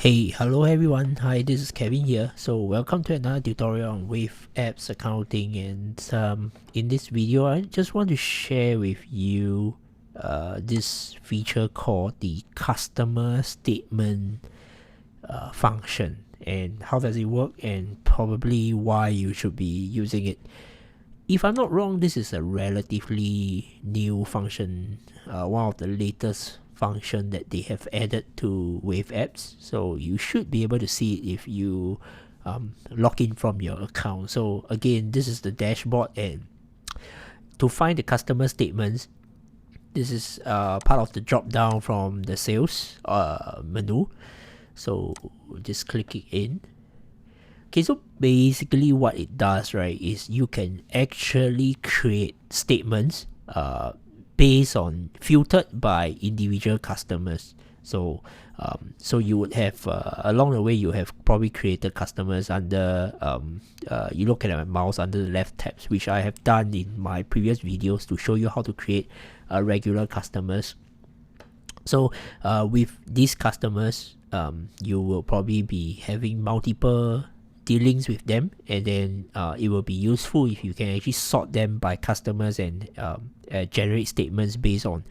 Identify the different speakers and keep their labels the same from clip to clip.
Speaker 1: Hello everyone. Hi, this is Kevin here. So welcome to another tutorial on Wave Apps Accounting, and in this video I just want to share with you this feature called the customer statement function, and how does it work, and probably why you should be using it. If I'm not wrong, this is a relatively new function, one of the latest function that they have added to Wave Apps. So you should be able to see it if you log in from your account. So again, this is the dashboard, and to find the customer statements, this is part of the drop down from the sales menu. So just click it in. Okay, so basically what it does, right, is you can actually create statements based on filtered by individual customers. So you would have along the way you have probably created customers under you look at my mouse under the left tabs, which I have done in my previous videos to show you how to create regular customers. So with these customers, you will probably be having multiple dealings with them, and then it will be useful if you can actually sort them by customers and generate statements based on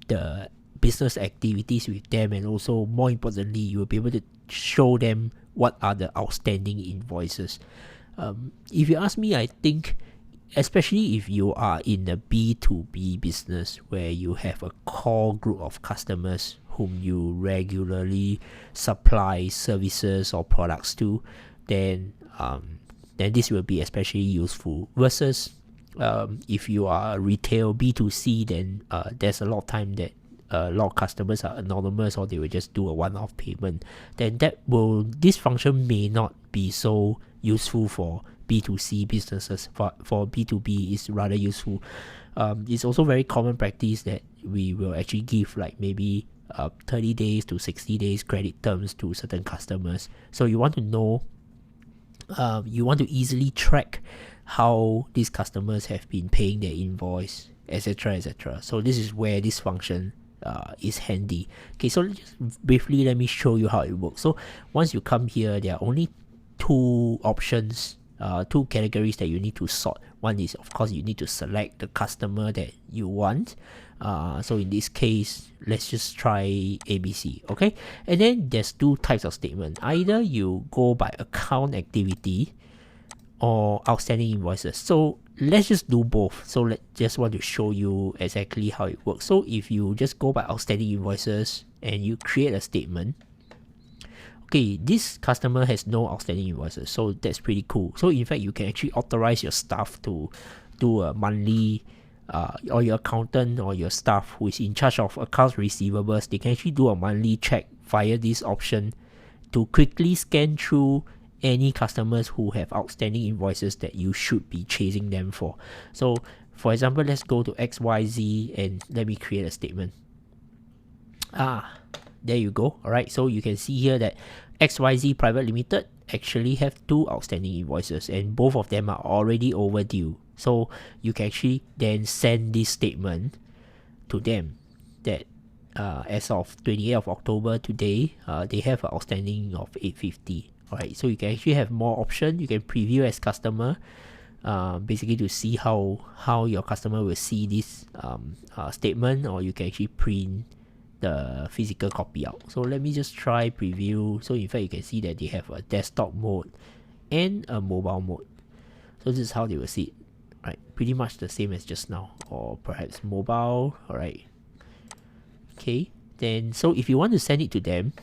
Speaker 1: the business activities with them, and also more importantly you will be able to show them what are the outstanding invoices. If you ask me, I think especially if you are in a B2B business where you have a core group of customers whom you regularly supply services or products to, then this will be especially useful versus if you are retail B2C, then there's a lot of time that a lot of customers are anonymous, or they will just do a one-off payment. Then this function may not be so useful for B2C businesses. For B2B is rather useful. It's also very common practice that we will actually give like maybe 30 days to 60 days credit terms to certain customers. So you want to know, you want to easily track how these customers have been paying their invoice, etc, etc. So this is where this function is handy. Okay, so just briefly let me show you how it works. So once you come here, there are only two options, two categories that you need to sort. One is, of course, you need to select the customer that you want. So in this case, let's just try ABC. Okay, and then there's two types of statement. Either you go by account activity or outstanding invoices. So let's just do both. So just want to show you exactly how it works. So if you just go by outstanding invoices and you create a statement, okay, this customer has no outstanding invoices, so that's pretty cool. So in fact, you can actually authorize your staff to do a monthly or your accountant or your staff who is in charge of accounts receivables, they can actually do a monthly check via this option to quickly scan through any customers who have outstanding invoices that you should be chasing them for. So for example, let's go to XYZ and let me create a statement. There you go. Alright, so you can see here that XYZ Private Limited actually have two outstanding invoices, and both of them are already overdue. So you can actually then send this statement to them that as of 28th of October today, they have an outstanding of 850. Alright, so you can actually have more options. You can preview as customer, basically to see how your customer will see this statement, or you can actually print the physical copy out. So let me just try preview. So in fact, you can see that they have a desktop mode and a mobile mode. So this is how they will see it, right? Pretty much the same as just now, or perhaps mobile. All right. Okay. Then so if you want to send it to them,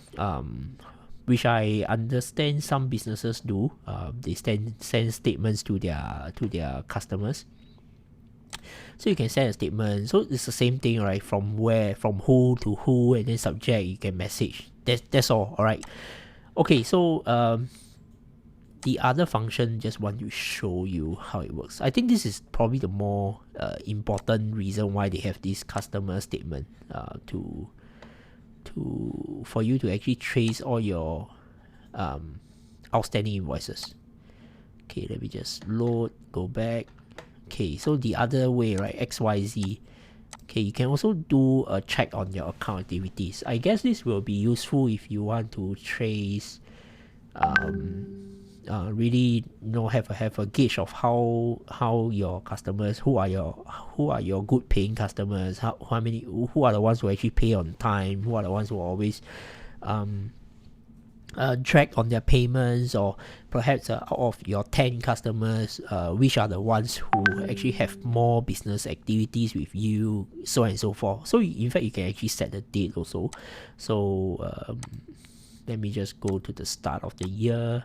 Speaker 1: which I understand some businesses do, they send statements to their customers. So you can send a statement. So it's the same thing, right? From who to who, and then subject you can message. That's all. All right. Okay. So the other function, just want to show you how it works. I think this is probably the more important reason why they have this customer statement for you to actually trace all your outstanding invoices. Okay, let me just load, go back. Okay, so the other way, right, XYZ, Okay, you can also do a check on your account activities. I guess this will be useful if you want to trace, really have a gauge of how your customers, who are your good paying customers, how many, who are the ones who actually pay on time, who are the ones who always drag on their payments, or perhaps out of your 10 customers, which are the ones who actually have more business activities with you, so on and so forth. So in fact, you can actually set the date also. So let me just go to the start of the year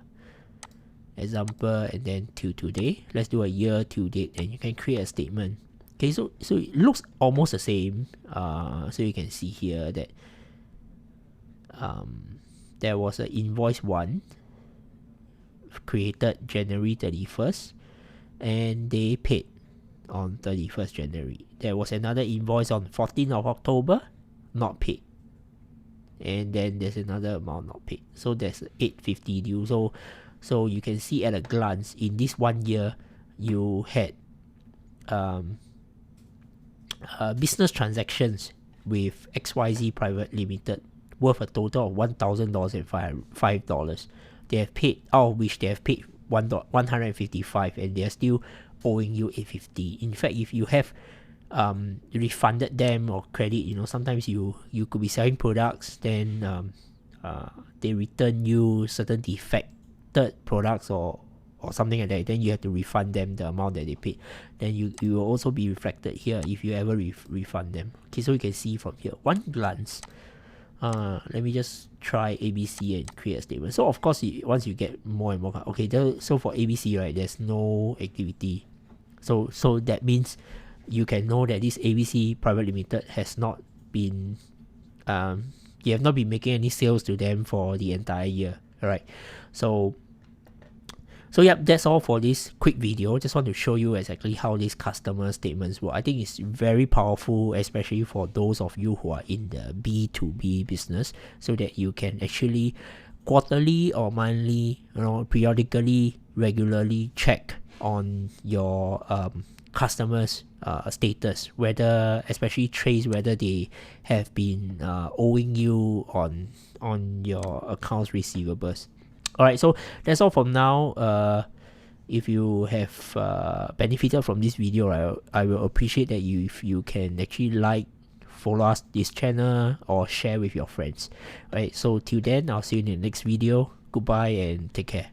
Speaker 1: example, and then till today. Let's do a year till date, and you can create a statement. Okay, so it looks almost the same. So you can see here that there was an invoice 1 created January 31st, and they paid on 31st January. There was another invoice on 14th of October, not paid. And then there's another amount not paid. So there's 850 due. So you can see at a glance, in this 1 year, you had business transactions with XYZ Private Limited worth a total of $1,000 and $5. They have paid, out of which they have paid $155, and they are still owing you $850. In fact, if you have refunded them or credit, sometimes you could be selling products, then they return you certain defected products or something like that, then you have to refund them the amount that they paid. Then you will also be reflected here if you ever refund them. Okay, so you can see from here, one glance. Let me just try ABC and create a statement. So of course, once you get more and more, okay, so for ABC, right, there's no activity. So that means you can know that this ABC Private Limited has not been, you have not been making any sales to them for the entire year. Alright, so yeah, that's all for this quick video. Just want to show you exactly how these customer statements work. I think it's very powerful, especially for those of you who are in the B2B business, so that you can actually quarterly or monthly, periodically, regularly check on your customers' status, whether, especially trace whether they have been owing you on your accounts receivables. Alright, so that's all from now. If you have benefited from this video, right, I will appreciate that if you can actually follow us this channel, or share with your friends. Alright, so till then, I'll see you in the next video. Goodbye and take care.